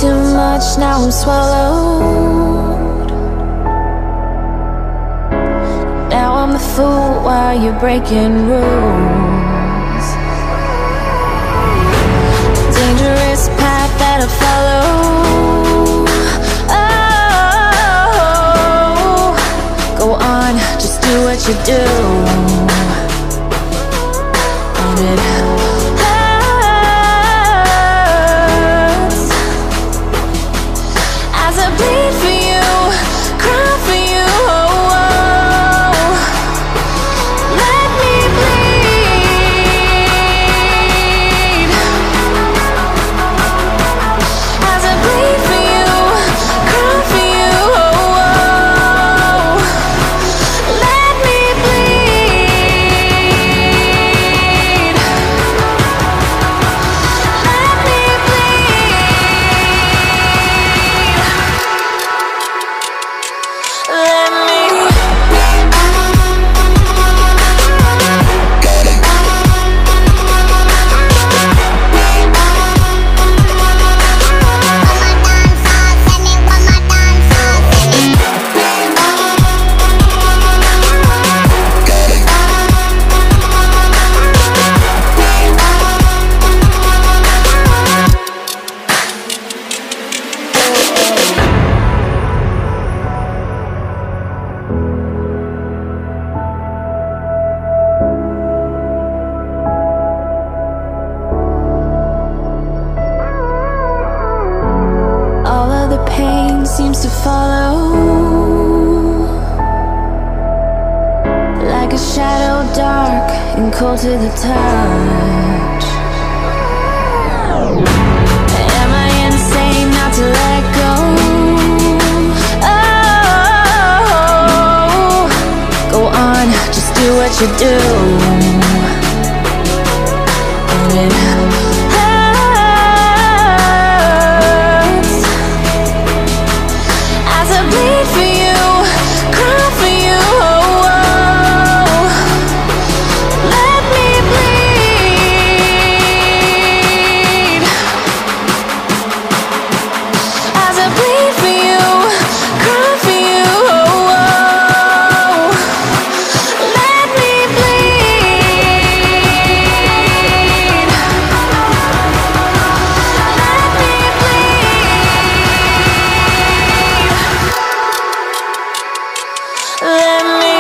too much, now I'm swallowed. Now I'm the fool while you're breaking rules. Dangerous path that I follow. Oh, go on, just do what you do. And it bleed for you, cry for you, oh, oh. Let me bleed. As I bleed for you, cry for you, oh, oh. Let me bleed. like a shadow, dark and cold to the touch. Am I insane not to let go? Oh, go on, just do what you do. And it hurts as I bleed for you, cry for you. Oh, let me bleed as I bleed for you, cry for you. Oh, let me bleed. Let me bleed. Let me.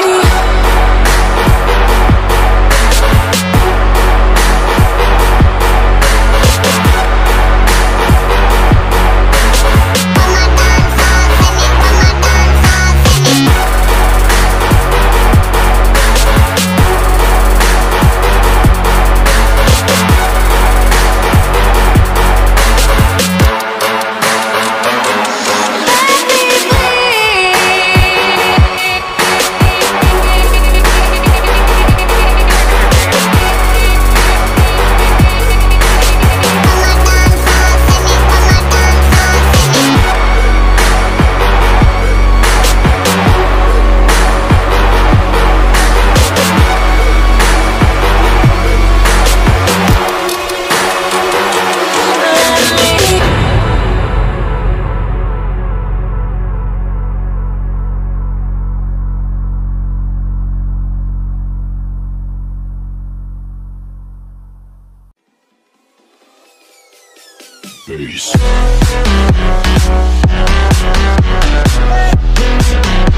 Peace.